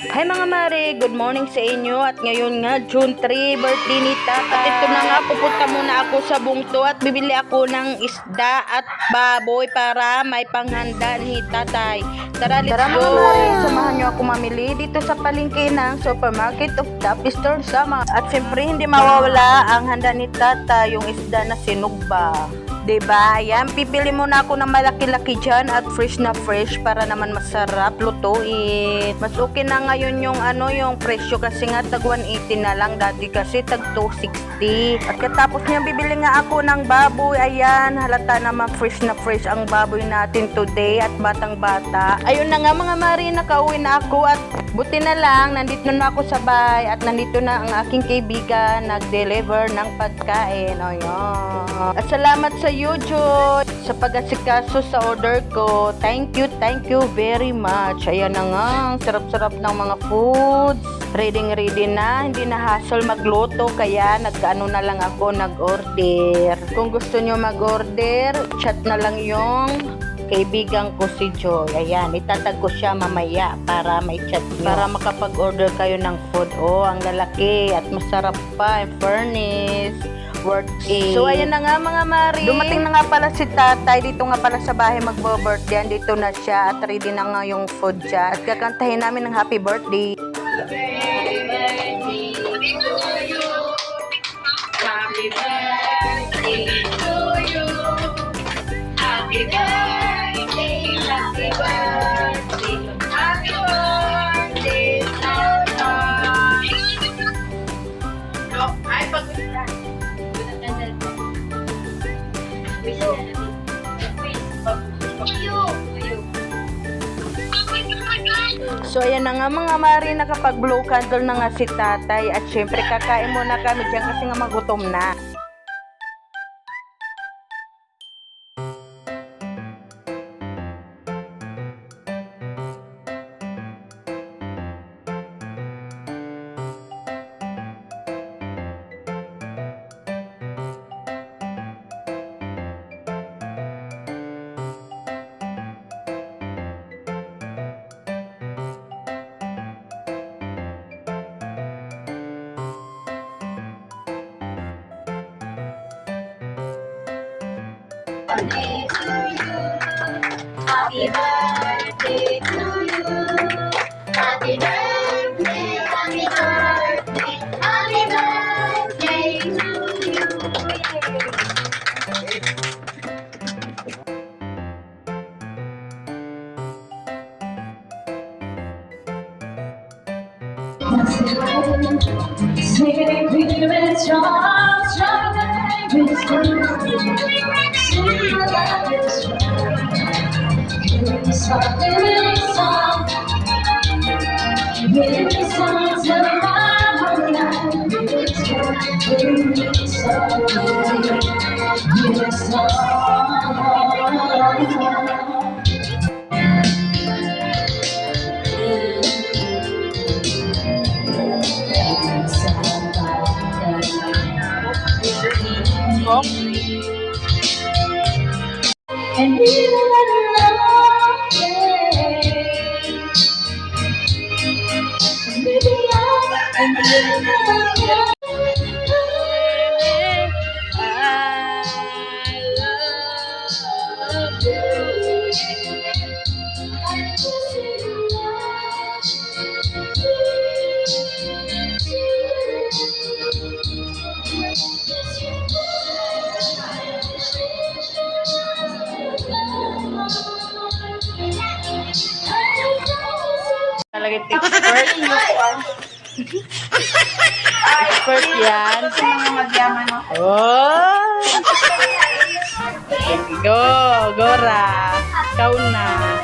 Hi mga mare, good morning sa inyo. At ngayon nga, June 3, birthday ni Tata. At ito na nga, pupunta muna ako sa bungto at bibili ako ng isda at baboy para may panghanda ni Tatay. Tara, let's go! Mga mare, samahan nyo ako mamili dito sa palengke ng Supermarket of the Eastern Samar. At siyempre, hindi mawawala ang handa ni Tata, yung isda na sinugba. Diba? Ayan, pipili muna ako ng malaki-laki dyan at fresh na fresh para naman masarap lutuin. Mas okay na ngayon yung presyo kasi nga tag 180 na lang, dati kasi tag 260. At katapos niya bibili nga ako ng baboy. Ayan, halata naman fresh na fresh ang baboy natin today at batang-bata. Ayun na nga mga mari, nakauwi na ako at buti na lang, nandito na ako sa bahay at nandito na ang aking kaibigan nag-deliver ng pagkain. Ayan. At salamat sa YouTube sa pag-asikaso sa order ko. Thank you very much. Ayan na nga, sarap-sarap ng mga foods. Ready na, hindi na hassle magluto kaya nag-ano na lang ako, nag-order. Kung gusto nyo mag-order, chat na lang yung kaibigan ko si Joy. Ayan, itatag ko siya mamaya para may chat nyo. Para makapag-order kayo ng food. Oh, ang lalaki at masarap pa, in fairness. Worth it. So, ayan na nga mga mari. Dumating na nga pala si Tatay. Dito nga pala sa bahay magbo-birthday. Dito na siya at ready na nga yung food dyan. At kakantahin namin ng happy birthday. Happy birthday to you. Happy birthday to you. Happy birthday, happy birthday, happy birthday, Tata. No, ay pag-usap. So ayan na nga mga mari, nakapag-blow candle na nga si Tatay at syempre kakain muna kami dyan kasi nga magutom na. Happy birthday to you. Happy birthday, happy birthday, happy birthday to you. Singing clear and strong, strong and singing like this. Hearing the song, hearing the songs of my life. Hearing the song, hearing the song. And even when I'm maybe I'm Talagang expert. Expert yan. Sa mga magyaman mo. Oh! Go, Gora. Ikaw na.